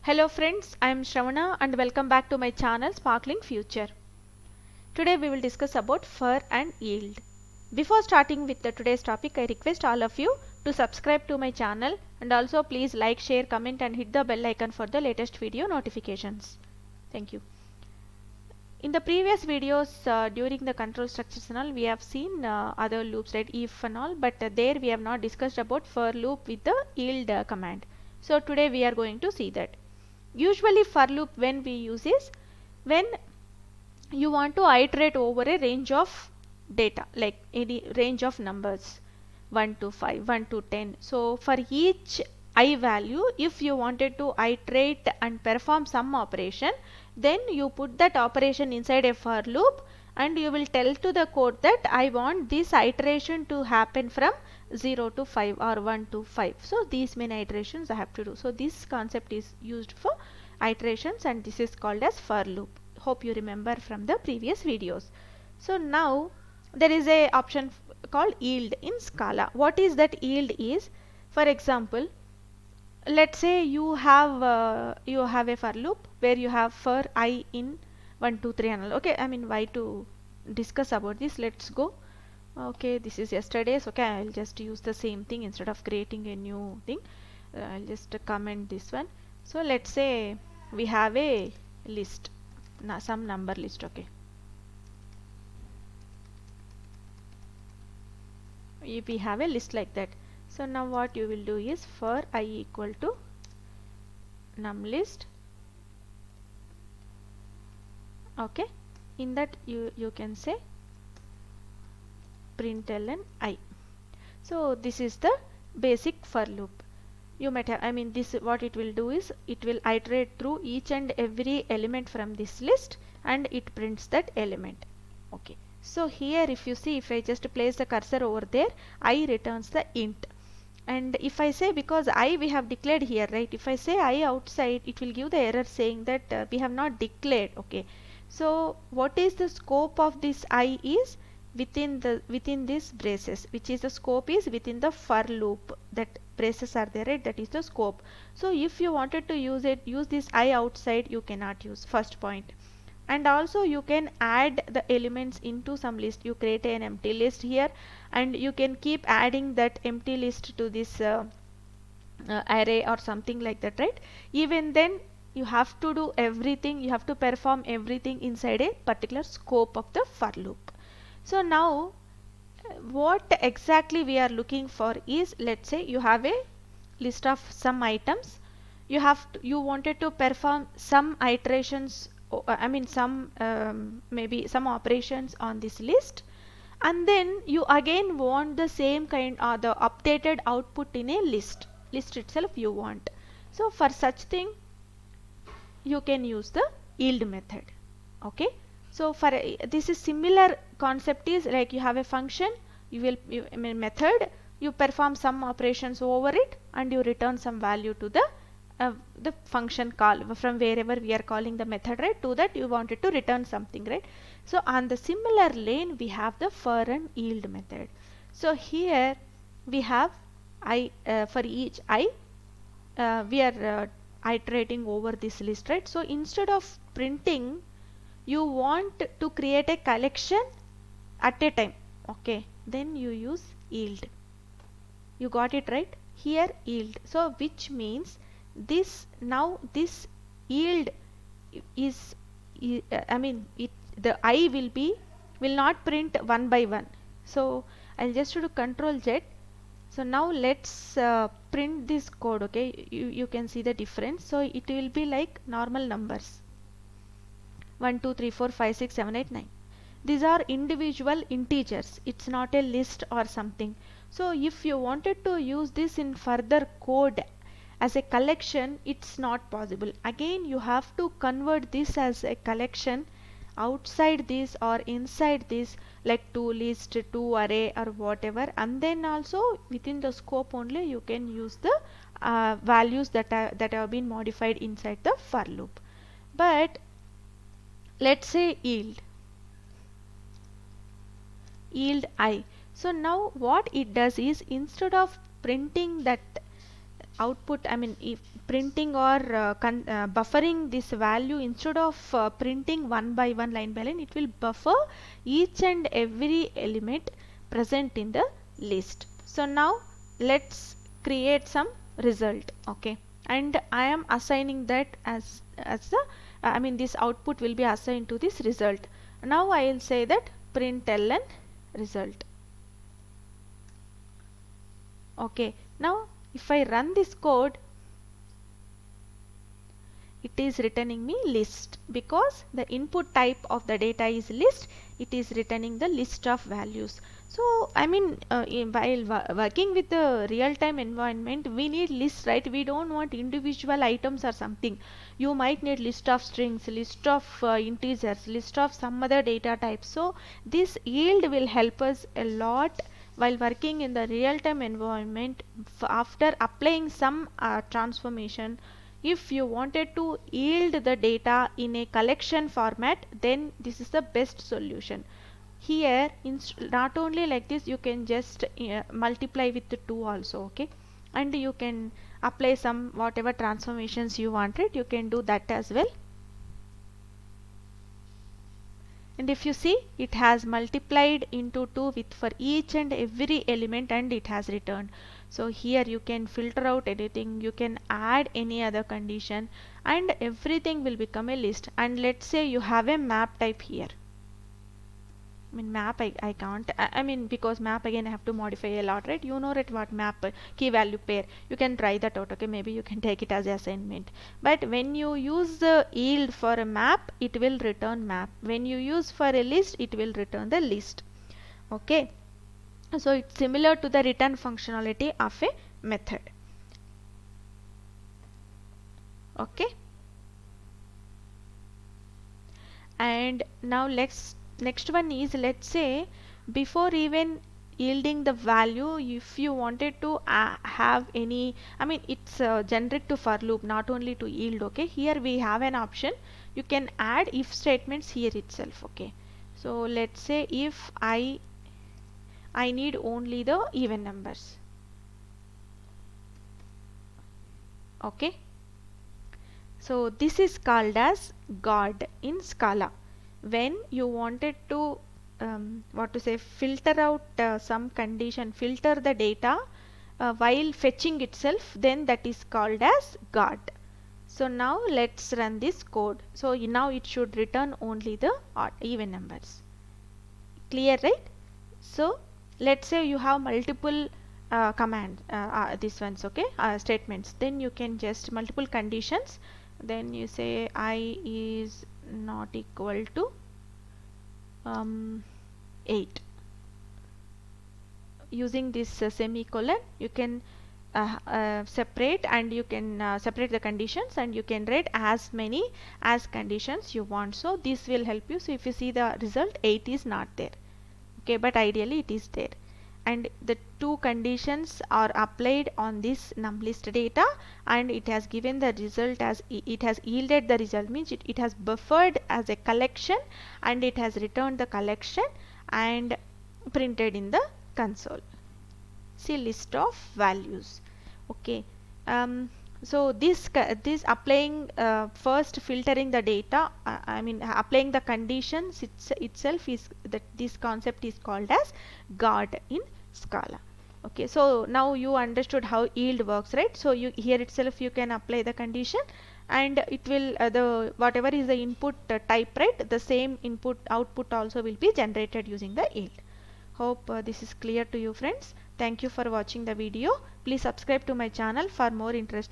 Hello friends, I am Shravana and welcome back to my channel Sparkling Future. Today we will discuss about fur and yield. Before starting with today's topic, I request all of you to subscribe to my channel and also please like, share, comment and hit the bell icon for the latest video notifications. Thank you. In the previous videos during the control structures and all, we have seen other loops, right, if and all, but there we have not discussed about for loop with the yield command. So today we are going to see that. Usually for loop when we use is when you want to iterate over a range of data, like any range of numbers 1 to 5, 1 to 10. So for each I value, if you wanted to iterate and perform some operation, then you put that operation inside a for loop and you will tell to the code that I want this iteration to happen from 0 to 5 or 1 to 5. So these many iterations I have to do. So this concept is used for iterations and this is called as for loop. Hope you remember from the previous videos. So now there is a option called yield in Scala. What is that yield is? For example, let's say you have a for loop where you have for I in 1 2 3 and all. Okay, I mean, why to discuss about this? Let's go. Okay, this is yesterday's. Okay, I'll just use the same thing instead of creating a new thing. I'll just comment this one. So let's say we have a list, some number list. Okay, if we have a list like that. So now what you will do is for I equal to num list. Okay, in that you can say println I. So this is the basic for loop. You might have, I mean, this what it will do is it will iterate through each and every element from this list and it prints that element. Okay, so here if you see, if I just place the cursor over there, I returns the int. And if I say, because I we have declared here, right, if I say I outside, it will give the error saying that we have not declared. Okay, so what is the scope of this I is within this braces, which is the scope is within the for loop, that braces are there, right, that is the scope. So if you wanted to use this I outside, you cannot use, first point. And also you can add the elements into some list. You create an empty list here and you can keep adding that empty list to this array or something like that, right? Even then you have to do everything, you have to perform everything inside a particular scope of the for loop. So now what exactly we are looking for is, let's say you have a list of some items, you wanted to perform some iterations, I mean some maybe some operations on this list, and then you again want the same kind or the updated output in a list itself you want. So for such thing you can use the yield method. Okay, so for this is similar concept is like you have a function, I mean method, you perform some operations over it and you return some value to the function call from wherever we are calling the method, right, to that you wanted to return something, right? So on the similar lane we have the for and yield method. So here we have I for each I we are iterating over this list, right? So instead of printing, you want to create a collection at a time. Okay, then you use yield. You got it, right? Here yield. So which means this, now this yield is I mean it, the I will not print one by one. So I'll just do control Z. So now let's print this code. Okay, you can see the difference. So it will be like normal numbers 1 2 3 4 5 6 7 8 9. These are individual integers, it's not a list or something. So if you wanted to use this in further code as a collection, it's not possible. Again you have to convert this as a collection outside this or inside this, like to list, to array or whatever, and then also within the scope only you can use the values that have been modified inside the for loop. But let's say yield I. So now what it does is, instead of printing that output, I mean if printing or buffering this value, instead of printing one by one, line by line, it will buffer each and every element present in the list. So now let's create some result. Okay, and I am assigning that as the I mean this output will be assigned to this result. Now I will say that println result. Okay, now if I run this code, it is returning me list, because the input type of the data is list. It is returning the list of values. So I mean while working with the real-time environment, we need lists, right? We don't want individual items or something. You might need list of strings, list of integers, list of some other data types. So this yield will help us a lot while working in the real-time environment. After applying some transformation, if you wanted to yield the data in a collection format, then this is the best solution. Here not only like this, you can just multiply with the 2 also. Okay, and you can apply some whatever transformations you wanted, you can do that as well. And if you see, it has multiplied into 2 with for each and every element, and it has returned. So here you can filter out anything, you can add any other condition, and everything will become a list. And let's say you have a map type here. I mean map I can't, I mean because map again I have to modify a lot, right? You know right what map key value pair, you can try that out. Okay, maybe you can take it as assignment. But when you use the yield for a map, it will return map. When you use for a list, it will return the list. Okay, so it's similar to the return functionality of a method. Okay, and now next one is, let's say before even yielding the value, if you wanted to have any, I mean it's generic to for loop, not only to yield. Okay, here we have an option, you can add if statements here itself. Okay, so let's say if I need only the even numbers. Okay, so this is called as guard in Scala. When you wanted to what to say, filter out some condition, filter the data while fetching itself, then that is called as guard. So now let's run this code. So now it should return only the odd even numbers. Clear, right? So let's say you have multiple command these ones. Okay, statements, then you can just multiple conditions, then you say I is not equal to 8. Using this semicolon, you can separate, and you can separate the conditions, and you can write as many as conditions you want. So this will help you. So if you see the result, 8 is not there. Okay, but ideally it is there, and the two conditions are applied on this numList data, and it has given the result as it has yielded the result, means it has buffered as a collection, and it has returned the collection and printed in the console. See list of values. Okay, so this applying first filtering the data, I mean applying the conditions itself is that this concept is called as guard in Scala. Okay, so now you understood how yield works, right? So you here itself you can apply the condition, and it will the whatever is the input type, right, the same input output also will be generated using the yield. Hope this is clear to you, friends. Thank you for watching the video. Please subscribe to my channel for more interesting